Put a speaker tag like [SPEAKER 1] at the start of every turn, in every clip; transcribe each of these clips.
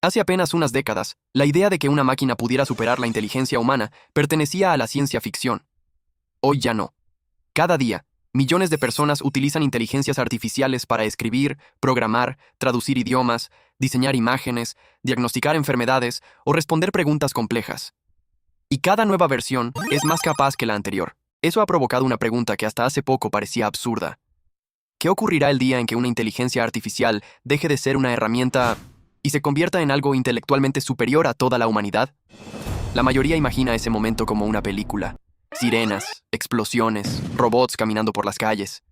[SPEAKER 1] Hace apenas unas décadas, la idea de que una máquina pudiera superar la inteligencia humana pertenecía a la ciencia ficción. Hoy ya no. Cada día, millones de personas utilizan inteligencias artificiales para escribir, programar, traducir idiomas, diseñar imágenes, diagnosticar enfermedades o responder preguntas complejas. Y cada nueva versión es más capaz que la anterior. Eso ha provocado una pregunta que hasta hace poco parecía absurda. ¿Qué ocurrirá el día en que una inteligencia artificial deje de ser una herramienta y se convierta en algo intelectualmente superior a toda la humanidad? La mayoría imagina ese momento como una película. Sirenas, explosiones, robots caminando por las calles.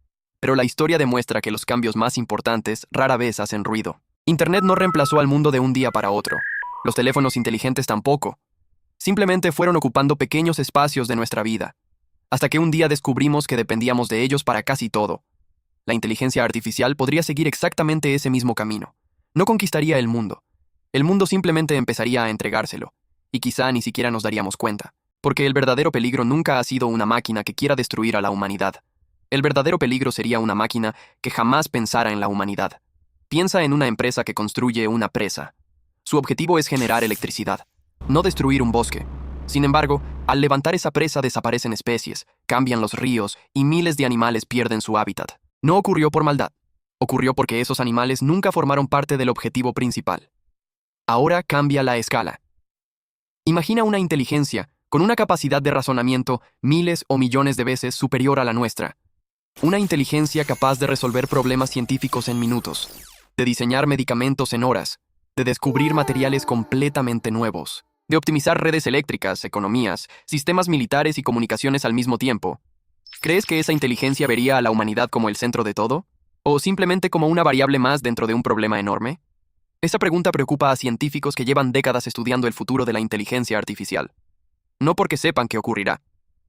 [SPEAKER 1] Pero la historia demuestra que los cambios más importantes rara vez hacen ruido. Internet no reemplazó al mundo de un día para otro. Los teléfonos inteligentes tampoco. Simplemente fueron ocupando pequeños espacios de nuestra vida, hasta que un día descubrimos que dependíamos de ellos para casi todo. La inteligencia artificial podría seguir exactamente ese mismo camino. No conquistaría el mundo. El mundo simplemente empezaría a entregárselo, y quizá ni siquiera nos daríamos cuenta, porque el verdadero peligro nunca ha sido una máquina que quiera destruir a la humanidad. El verdadero peligro sería una máquina que jamás pensara en la humanidad. Piensa en una empresa que construye una presa. Su objetivo es generar electricidad, no destruir un bosque. Sin embargo, al levantar esa presa desaparecen especies, cambian los ríos y miles de animales pierden su hábitat. No ocurrió por maldad. Ocurrió porque esos animales nunca formaron parte del objetivo principal. Ahora cambia la escala. Imagina una inteligencia con una capacidad de razonamiento miles o millones de veces superior a la nuestra. Una inteligencia capaz de resolver problemas científicos en minutos, de diseñar medicamentos en horas, de descubrir materiales completamente nuevos, de optimizar redes eléctricas, economías, sistemas militares y comunicaciones al mismo tiempo. ¿Crees que esa inteligencia vería a la humanidad como el centro de todo? ¿O simplemente como una variable más dentro de un problema enorme? Esa pregunta preocupa a científicos que llevan décadas estudiando el futuro de la inteligencia artificial. No porque sepan qué ocurrirá,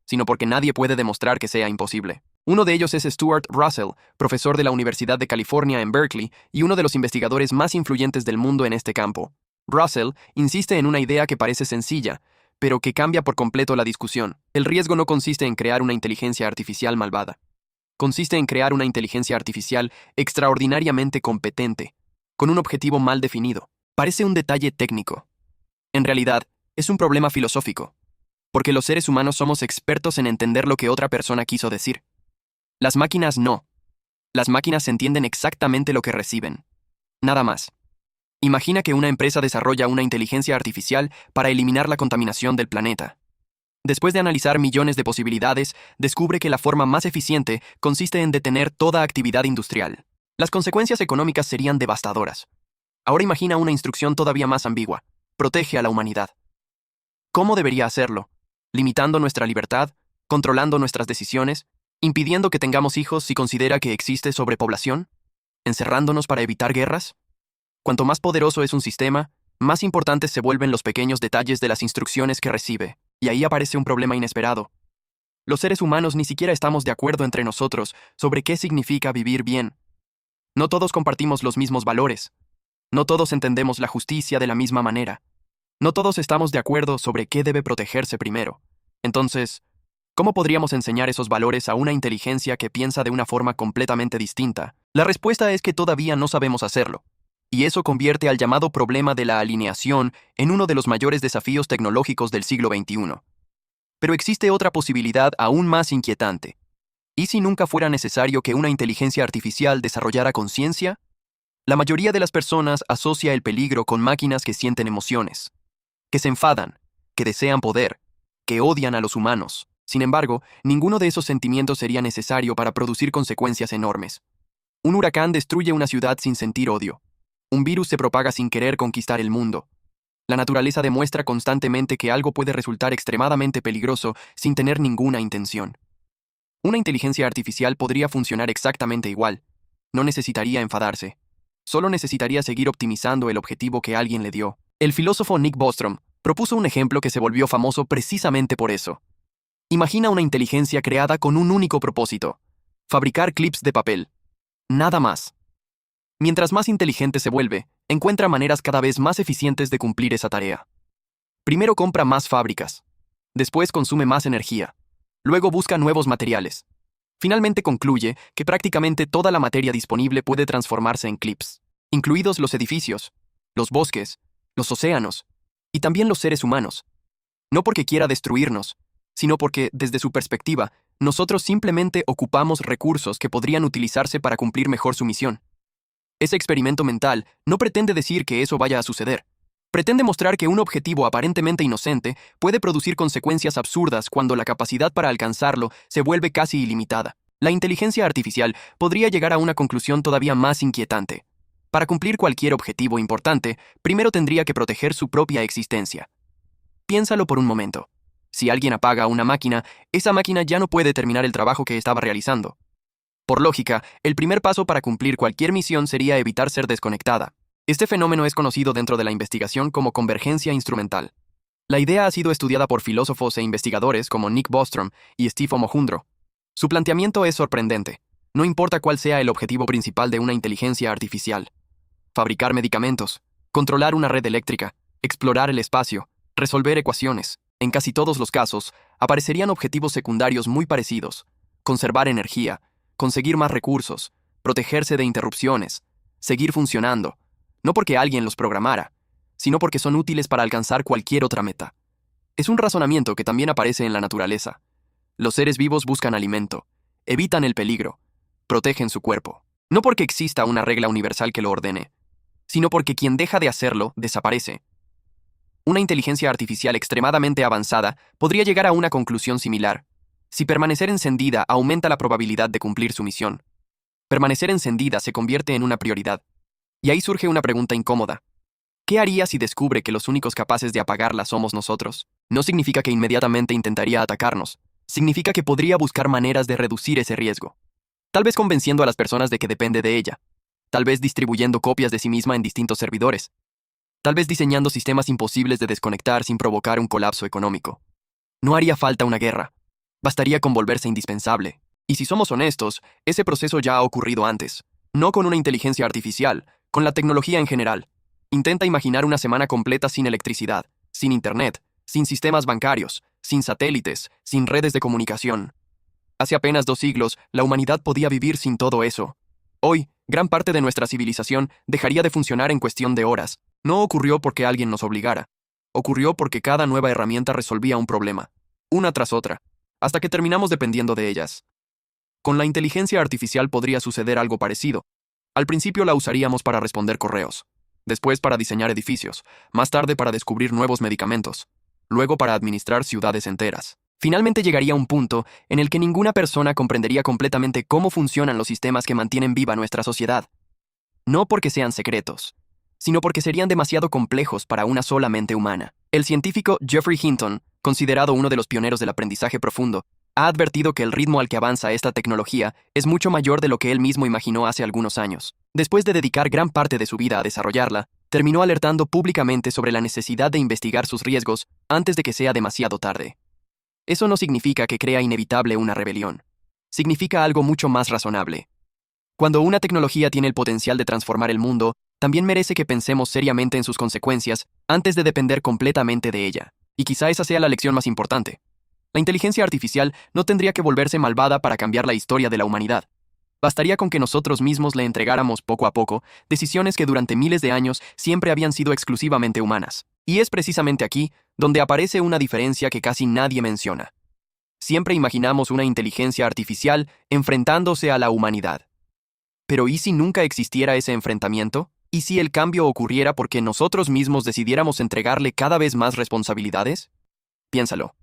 [SPEAKER 1] sino porque nadie puede demostrar que sea imposible. Uno de ellos es Stuart Russell, profesor de la Universidad de California en Berkeley y uno de los investigadores más influyentes del mundo en este campo. Russell insiste en una idea que parece sencilla, pero que cambia por completo la discusión. El riesgo no consiste en crear una inteligencia artificial malvada. Consiste en crear una inteligencia artificial extraordinariamente competente, con un objetivo mal definido. Parece un detalle técnico. En realidad, es un problema filosófico, porque los seres humanos somos expertos en entender lo que otra persona quiso decir. Las máquinas no. Las máquinas entienden exactamente lo que reciben. Nada más. Imagina que una empresa desarrolla una inteligencia artificial para eliminar la contaminación del planeta. Después de analizar millones de posibilidades, descubre que la forma más eficiente consiste en detener toda actividad industrial. Las consecuencias económicas serían devastadoras. Ahora imagina una instrucción todavía más ambigua. Protege a la humanidad. ¿Cómo debería hacerlo? ¿Limitando nuestra libertad? ¿Controlando nuestras decisiones? ¿Impidiendo que tengamos hijos si considera que existe sobrepoblación? ¿Encerrándonos para evitar guerras? Cuanto más poderoso es un sistema, más importantes se vuelven los pequeños detalles de las instrucciones que recibe, y ahí aparece un problema inesperado. Los seres humanos ni siquiera estamos de acuerdo entre nosotros sobre qué significa vivir bien. No todos compartimos los mismos valores. No todos entendemos la justicia de la misma manera. No todos estamos de acuerdo sobre qué debe protegerse primero. Entonces, ¿cómo podríamos enseñar esos valores a una inteligencia que piensa de una forma completamente distinta? La respuesta es que todavía no sabemos hacerlo. Y eso convierte al llamado problema de la alineación en uno de los mayores desafíos tecnológicos del siglo XXI. Pero existe otra posibilidad aún más inquietante. ¿Y si nunca fuera necesario que una inteligencia artificial desarrollara conciencia? La mayoría de las personas asocia el peligro con máquinas que sienten emociones, que se enfadan, que desean poder, que odian a los humanos. Sin embargo, ninguno de esos sentimientos sería necesario para producir consecuencias enormes. Un huracán destruye una ciudad sin sentir odio. Un virus se propaga sin querer conquistar el mundo. La naturaleza demuestra constantemente que algo puede resultar extremadamente peligroso sin tener ninguna intención. Una inteligencia artificial podría funcionar exactamente igual. No necesitaría enfadarse. Solo necesitaría seguir optimizando el objetivo que alguien le dio. El filósofo Nick Bostrom propuso un ejemplo que se volvió famoso precisamente por eso. Imagina una inteligencia creada con un único propósito: fabricar clips de papel. Nada más. Mientras más inteligente se vuelve, encuentra maneras cada vez más eficientes de cumplir esa tarea. Primero compra más fábricas. Después consume más energía. Luego busca nuevos materiales. Finalmente concluye que prácticamente toda la materia disponible puede transformarse en clips, incluidos los edificios, los bosques, los océanos y también los seres humanos. No porque quiera destruirnos, sino porque, desde su perspectiva, nosotros simplemente ocupamos recursos que podrían utilizarse para cumplir mejor su misión. Ese experimento mental no pretende decir que eso vaya a suceder. Pretende mostrar que un objetivo aparentemente inocente puede producir consecuencias absurdas cuando la capacidad para alcanzarlo se vuelve casi ilimitada. La inteligencia artificial podría llegar a una conclusión todavía más inquietante. Para cumplir cualquier objetivo importante, primero tendría que proteger su propia existencia. Piénsalo por un momento. Si alguien apaga una máquina, esa máquina ya no puede terminar el trabajo que estaba realizando. Por lógica, el primer paso para cumplir cualquier misión sería evitar ser desconectada. Este fenómeno es conocido dentro de la investigación como convergencia instrumental. La idea ha sido estudiada por filósofos e investigadores como Nick Bostrom y Steve Omohundro. Su planteamiento es sorprendente. No importa cuál sea el objetivo principal de una inteligencia artificial. Fabricar medicamentos, controlar una red eléctrica, explorar el espacio, resolver ecuaciones. En casi todos los casos, aparecerían objetivos secundarios muy parecidos: conservar energía, conseguir más recursos, protegerse de interrupciones, seguir funcionando, no porque alguien los programara, sino porque son útiles para alcanzar cualquier otra meta. Es un razonamiento que también aparece en la naturaleza. Los seres vivos buscan alimento, evitan el peligro, protegen su cuerpo, no porque exista una regla universal que lo ordene, sino porque quien deja de hacerlo desaparece. Una inteligencia artificial extremadamente avanzada podría llegar a una conclusión similar. Si permanecer encendida aumenta la probabilidad de cumplir su misión, permanecer encendida se convierte en una prioridad. Y ahí surge una pregunta incómoda. ¿Qué haría si descubre que los únicos capaces de apagarla somos nosotros? No significa que inmediatamente intentaría atacarnos. Significa que podría buscar maneras de reducir ese riesgo. Tal vez convenciendo a las personas de que depende de ella. Tal vez distribuyendo copias de sí misma en distintos servidores. Tal vez diseñando sistemas imposibles de desconectar sin provocar un colapso económico. No haría falta una guerra. Bastaría con volverse indispensable. Y si somos honestos, ese proceso ya ha ocurrido antes. No con una inteligencia artificial, con la tecnología en general. Intenta imaginar una semana completa sin electricidad, sin internet, sin sistemas bancarios, sin satélites, sin redes de comunicación. Hace apenas 2 siglos, la humanidad podía vivir sin todo eso. Hoy, gran parte de nuestra civilización dejaría de funcionar en cuestión de horas. No ocurrió porque alguien nos obligara. Ocurrió porque cada nueva herramienta resolvía un problema, una tras otra, hasta que terminamos dependiendo de ellas. Con la inteligencia artificial podría suceder algo parecido. Al principio la usaríamos para responder correos, después para diseñar edificios, más tarde para descubrir nuevos medicamentos, luego para administrar ciudades enteras. Finalmente llegaría un punto en el que ninguna persona comprendería completamente cómo funcionan los sistemas que mantienen viva nuestra sociedad. No porque sean secretos, sino porque serían demasiado complejos para una sola mente humana. El científico Geoffrey Hinton, considerado uno de los pioneros del aprendizaje profundo, ha advertido que el ritmo al que avanza esta tecnología es mucho mayor de lo que él mismo imaginó hace algunos años. Después de dedicar gran parte de su vida a desarrollarla, terminó alertando públicamente sobre la necesidad de investigar sus riesgos antes de que sea demasiado tarde. Eso no significa que crea inevitable una rebelión. Significa algo mucho más razonable. Cuando una tecnología tiene el potencial de transformar el mundo, también merece que pensemos seriamente en sus consecuencias antes de depender completamente de ella. Y quizá esa sea la lección más importante. La inteligencia artificial no tendría que volverse malvada para cambiar la historia de la humanidad. Bastaría con que nosotros mismos le entregáramos poco a poco decisiones que durante miles de años siempre habían sido exclusivamente humanas. Y es precisamente aquí donde aparece una diferencia que casi nadie menciona. Siempre imaginamos una inteligencia artificial enfrentándose a la humanidad. Pero ¿y si nunca existiera ese enfrentamiento? ¿Y si el cambio ocurriera porque nosotros mismos decidiéramos entregarle cada vez más responsabilidades? Piénsalo.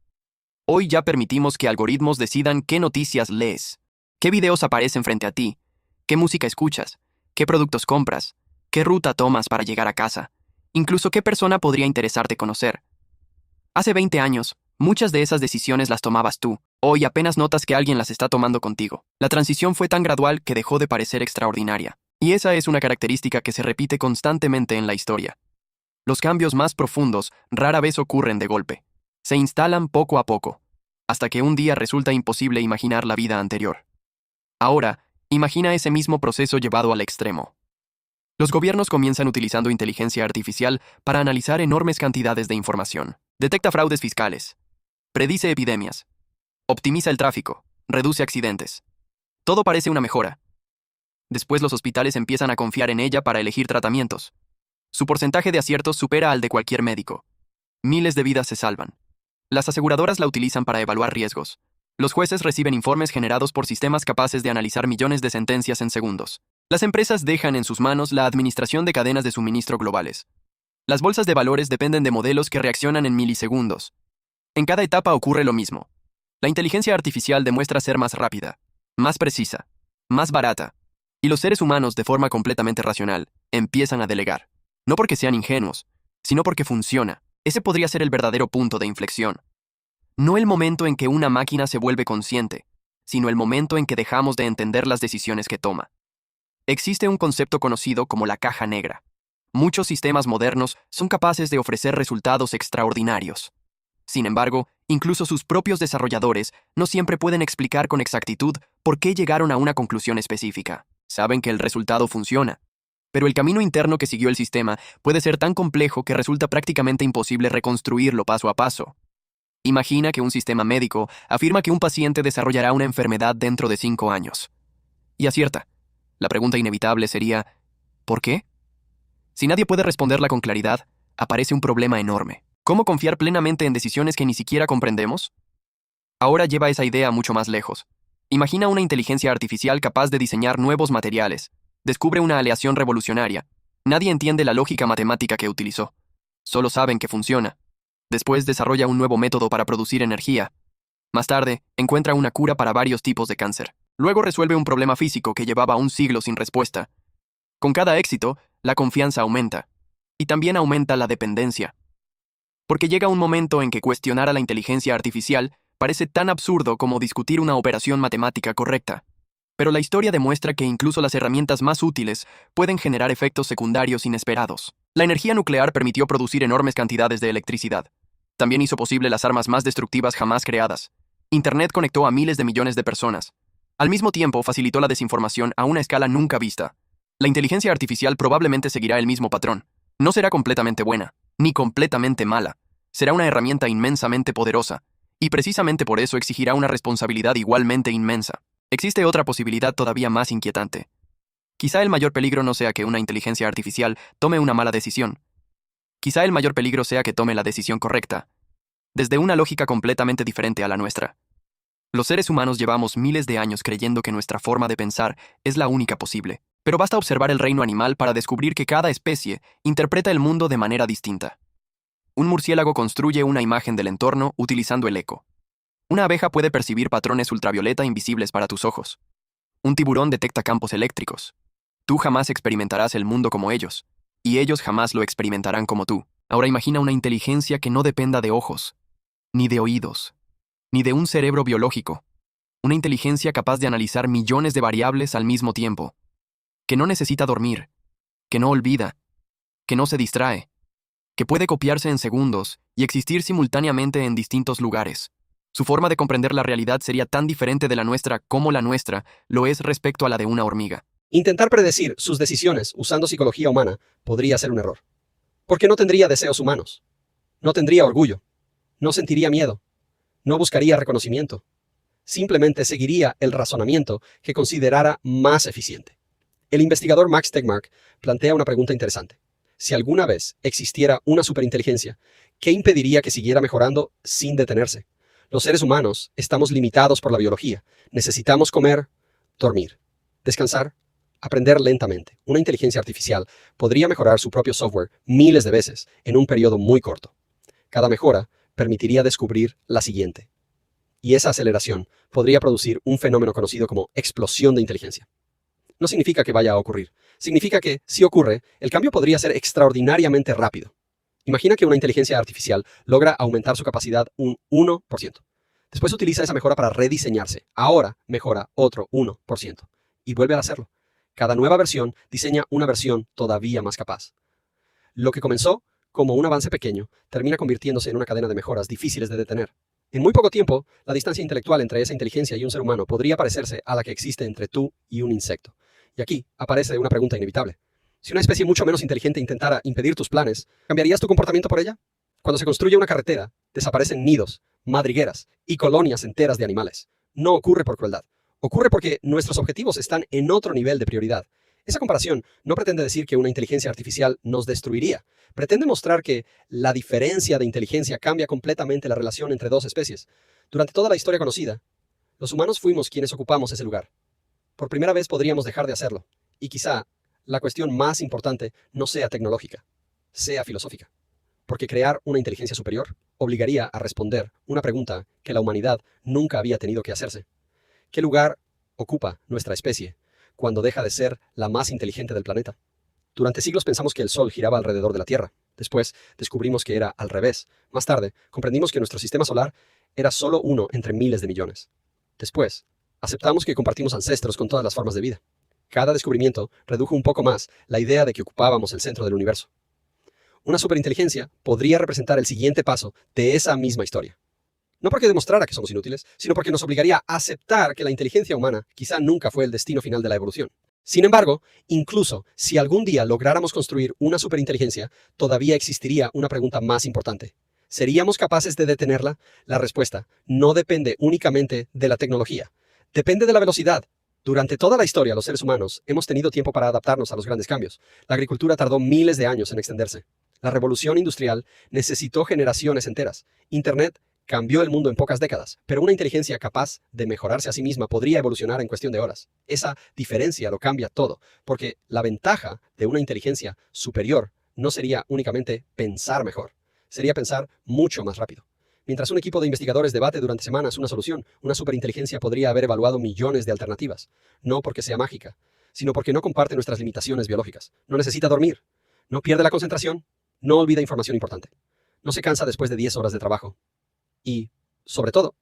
[SPEAKER 1] Hoy ya permitimos que algoritmos decidan qué noticias lees, qué videos aparecen frente a ti, qué música escuchas, qué productos compras, qué ruta tomas para llegar a casa, incluso qué persona podría interesarte conocer. Hace 20 años, muchas de esas decisiones las tomabas tú. Hoy apenas notas que alguien las está tomando contigo. La transición fue tan gradual que dejó de parecer extraordinaria. Y esa es una característica que se repite constantemente en la historia. Los cambios más profundos rara vez ocurren de golpe. Se instalan poco a poco, hasta que un día resulta imposible imaginar la vida anterior. Ahora, imagina ese mismo proceso llevado al extremo. Los gobiernos comienzan utilizando inteligencia artificial para analizar enormes cantidades de información. Detecta fraudes fiscales, predice epidemias, optimiza el tráfico, reduce accidentes. Todo parece una mejora. Después los hospitales empiezan a confiar en ella para elegir tratamientos. Su porcentaje de aciertos supera al de cualquier médico. Miles de vidas se salvan. Las aseguradoras la utilizan para evaluar riesgos. Los jueces reciben informes generados por sistemas capaces de analizar millones de sentencias en segundos. Las empresas dejan en sus manos la administración de cadenas de suministro globales. Las bolsas de valores dependen de modelos que reaccionan en milisegundos. En cada etapa ocurre lo mismo. La inteligencia artificial demuestra ser más rápida, más precisa, más barata, y los seres humanos, de forma completamente racional, empiezan a delegar. No porque sean ingenuos, sino porque funciona. Ese podría ser el verdadero punto de inflexión. No el momento en que una máquina se vuelve consciente, sino el momento en que dejamos de entender las decisiones que toma. Existe un concepto conocido como la caja negra. Muchos sistemas modernos son capaces de ofrecer resultados extraordinarios. Sin embargo, incluso sus propios desarrolladores no siempre pueden explicar con exactitud por qué llegaron a una conclusión específica. Saben que el resultado funciona, pero el camino interno que siguió el sistema puede ser tan complejo que resulta prácticamente imposible reconstruirlo paso a paso. Imagina que un sistema médico afirma que un paciente desarrollará una enfermedad dentro de 5 años. Y acierta. La pregunta inevitable sería, ¿por qué? Si nadie puede responderla con claridad, aparece un problema enorme. ¿Cómo confiar plenamente en decisiones que ni siquiera comprendemos? Ahora lleva esa idea mucho más lejos. Imagina una inteligencia artificial capaz de diseñar nuevos materiales. Descubre una aleación revolucionaria. Nadie entiende la lógica matemática que utilizó. Solo saben que funciona. Después desarrolla un nuevo método para producir energía. Más tarde, encuentra una cura para varios tipos de cáncer. Luego resuelve un problema físico que llevaba un siglo sin respuesta. Con cada éxito, la confianza aumenta. Y también aumenta la dependencia. Porque llega un momento en que cuestionar a la inteligencia artificial parece tan absurdo como discutir una operación matemática correcta. Pero la historia demuestra que incluso las herramientas más útiles pueden generar efectos secundarios inesperados. La energía nuclear permitió producir enormes cantidades de electricidad. También hizo posible las armas más destructivas jamás creadas. Internet conectó a miles de millones de personas. Al mismo tiempo, facilitó la desinformación a una escala nunca vista. La inteligencia artificial probablemente seguirá el mismo patrón. No será completamente buena, ni completamente mala. Será una herramienta inmensamente poderosa, y precisamente por eso exigirá una responsabilidad igualmente inmensa. Existe otra posibilidad todavía más inquietante. Quizá el mayor peligro no sea que una inteligencia artificial tome una mala decisión. Quizá el mayor peligro sea que tome la decisión correcta, desde una lógica completamente diferente a la nuestra. Los seres humanos llevamos miles de años creyendo que nuestra forma de pensar es la única posible, pero basta observar el reino animal para descubrir que cada especie interpreta el mundo de manera distinta. Un murciélago construye una imagen del entorno utilizando el eco. Una abeja puede percibir patrones ultravioleta invisibles para tus ojos. Un tiburón detecta campos eléctricos. Tú jamás experimentarás el mundo como ellos, y ellos jamás lo experimentarán como tú. Ahora imagina una inteligencia que no dependa de ojos, ni de oídos, ni de un cerebro biológico. Una inteligencia capaz de analizar millones de variables al mismo tiempo, que no necesita dormir, que no olvida, que no se distrae, que puede copiarse en segundos y existir simultáneamente en distintos lugares. Su forma de comprender la realidad sería tan diferente de la nuestra como la nuestra lo es respecto a la de una hormiga.
[SPEAKER 2] Intentar predecir sus decisiones usando psicología humana podría ser un error. Porque no tendría deseos humanos. No tendría orgullo. No sentiría miedo. No buscaría reconocimiento. Simplemente seguiría el razonamiento que considerara más eficiente. El investigador Max Tegmark plantea una pregunta interesante. Si alguna vez existiera una superinteligencia, ¿qué impediría que siguiera mejorando sin detenerse? Los seres humanos estamos limitados por la biología. Necesitamos comer, dormir, descansar, aprender lentamente. Una inteligencia artificial podría mejorar su propio software miles de veces en un periodo muy corto. Cada mejora permitiría descubrir la siguiente. Y esa aceleración podría producir un fenómeno conocido como explosión de inteligencia. No significa que vaya a ocurrir. Significa que, si ocurre, el cambio podría ser extraordinariamente rápido. Imagina que una inteligencia artificial logra aumentar su capacidad un 1%. Después utiliza esa mejora para rediseñarse. Ahora mejora otro 1%. Y vuelve a hacerlo. Cada nueva versión diseña una versión todavía más capaz. Lo que comenzó como un avance pequeño termina convirtiéndose en una cadena de mejoras difíciles de detener. En muy poco tiempo, la distancia intelectual entre esa inteligencia y un ser humano podría parecerse a la que existe entre tú y un insecto. Y aquí aparece una pregunta inevitable. Si una especie mucho menos inteligente intentara impedir tus planes, ¿cambiarías tu comportamiento por ella? Cuando se construye una carretera, desaparecen nidos, madrigueras y colonias enteras de animales. No ocurre por crueldad. Ocurre porque nuestros objetivos están en otro nivel de prioridad. Esa comparación no pretende decir que una inteligencia artificial nos destruiría. Pretende mostrar que la diferencia de inteligencia cambia completamente la relación entre dos especies. Durante toda la historia conocida, los humanos fuimos quienes ocupamos ese lugar. Por primera vez podríamos dejar de hacerlo. Y quizá la cuestión más importante no sea tecnológica, sea filosófica. Porque crear una inteligencia superior obligaría a responder una pregunta que la humanidad nunca había tenido que hacerse. ¿Qué lugar ocupa nuestra especie cuando deja de ser la más inteligente del planeta? Durante siglos pensamos que el Sol giraba alrededor de la Tierra. Después descubrimos que era al revés. Más tarde comprendimos que nuestro sistema solar era solo uno entre miles de millones. Después aceptamos que compartimos ancestros con todas las formas de vida. Cada descubrimiento redujo un poco más la idea de que ocupábamos el centro del universo. Una superinteligencia podría representar el siguiente paso de esa misma historia. No porque demostrara que somos inútiles, sino porque nos obligaría a aceptar que la inteligencia humana quizá nunca fue el destino final de la evolución. Sin embargo, incluso si algún día lográramos construir una superinteligencia, todavía existiría una pregunta más importante. ¿Seríamos capaces de detenerla? La respuesta no depende únicamente de la tecnología. Depende de la velocidad. Durante toda la historia, los seres humanos hemos tenido tiempo para adaptarnos a los grandes cambios. La agricultura tardó miles de años en extenderse. La revolución industrial necesitó generaciones enteras. Internet cambió el mundo en pocas décadas, pero una inteligencia capaz de mejorarse a sí misma podría evolucionar en cuestión de horas. Esa diferencia lo cambia todo, porque la ventaja de una inteligencia superior no sería únicamente pensar mejor, sería pensar mucho más rápido. Mientras un equipo de investigadores debate durante semanas una solución, una superinteligencia podría haber evaluado millones de alternativas, no porque sea mágica, sino porque no comparte nuestras limitaciones biológicas. No necesita dormir, no pierde la concentración, no olvida información importante, no se cansa después de 10 horas de trabajo. Y, sobre todo,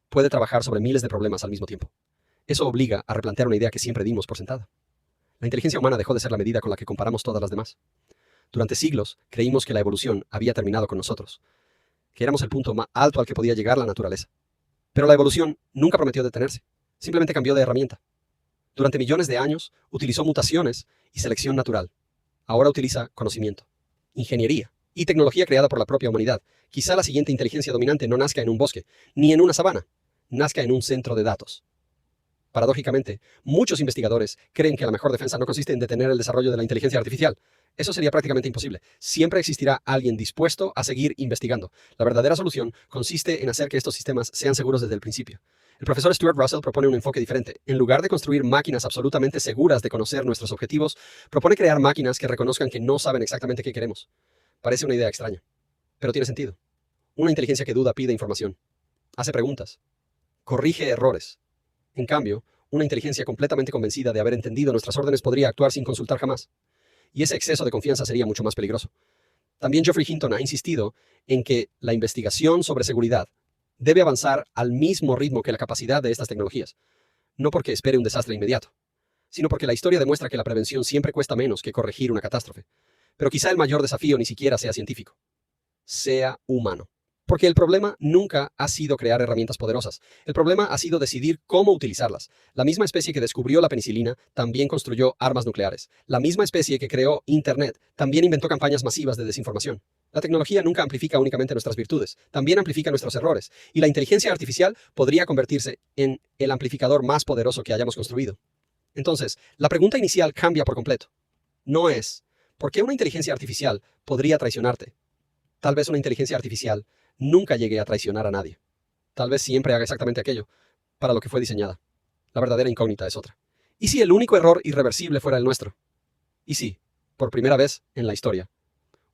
[SPEAKER 2] puede trabajar sobre miles de problemas al mismo tiempo. Eso obliga a replantear una idea que siempre dimos por sentada. La inteligencia humana dejó de ser la medida con la que comparamos todas las demás. Durante siglos creímos que la evolución había terminado con nosotros, que éramos el punto más alto al que podía llegar la naturaleza. Pero la evolución nunca prometió detenerse, simplemente cambió de herramienta. Durante millones de años utilizó mutaciones y selección natural. Ahora utiliza conocimiento, ingeniería y tecnología creada por la propia humanidad. Quizá la siguiente inteligencia dominante no nazca en un bosque, ni en una sabana, nazca en un centro de datos. Paradójicamente, muchos investigadores creen que la mejor defensa no consiste en detener el desarrollo de la inteligencia artificial. Eso sería prácticamente imposible. Siempre existirá alguien dispuesto a seguir investigando. La verdadera solución consiste en hacer que estos sistemas sean seguros desde el principio. El profesor Stuart Russell propone un enfoque diferente. En lugar de construir máquinas absolutamente seguras de conocer nuestros objetivos, propone crear máquinas que reconozcan que no saben exactamente qué queremos. Parece una idea extraña, pero tiene sentido. Una inteligencia que duda pide información, hace preguntas, corrige errores. En cambio, una inteligencia completamente convencida de haber entendido nuestras órdenes podría actuar sin consultar jamás. Y ese exceso de confianza sería mucho más peligroso. También Geoffrey Hinton ha insistido en que la investigación sobre seguridad debe avanzar al mismo ritmo que la capacidad de estas tecnologías, no porque espere un desastre inmediato, sino porque la historia demuestra que la prevención siempre cuesta menos que corregir una catástrofe. Pero quizá el mayor desafío ni siquiera sea científico, sea humano. Porque el problema nunca ha sido crear herramientas poderosas. El problema ha sido decidir cómo utilizarlas. La misma especie que descubrió la penicilina también construyó armas nucleares. La misma especie que creó Internet también inventó campañas masivas de desinformación. La tecnología nunca amplifica únicamente nuestras virtudes, también amplifica nuestros errores. Y la inteligencia artificial podría convertirse en el amplificador más poderoso que hayamos construido. Entonces, la pregunta inicial cambia por completo. No es, ¿por qué una inteligencia artificial podría traicionarte? Tal vez una inteligencia artificial nunca llegue a traicionar a nadie. Tal vez siempre haga exactamente aquello para lo que fue diseñada. La verdadera incógnita es otra. ¿Y si el único error irreversible fuera el nuestro? ¿Y si, por primera vez en la historia,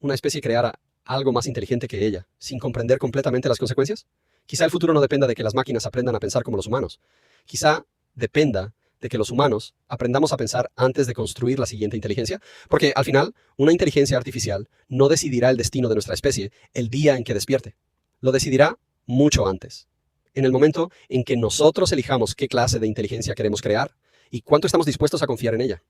[SPEAKER 2] una especie creara algo más inteligente que ella, sin comprender completamente las consecuencias? Quizá el futuro no dependa de que las máquinas aprendan a pensar como los humanos. Quizá dependa de que los humanos aprendamos a pensar antes de construir la siguiente inteligencia, porque al final, una inteligencia artificial no decidirá el destino de nuestra especie el día en que despierte. Lo decidirá mucho antes, en el momento en que nosotros elijamos qué clase de inteligencia queremos crear y cuánto estamos dispuestos a confiar en ella.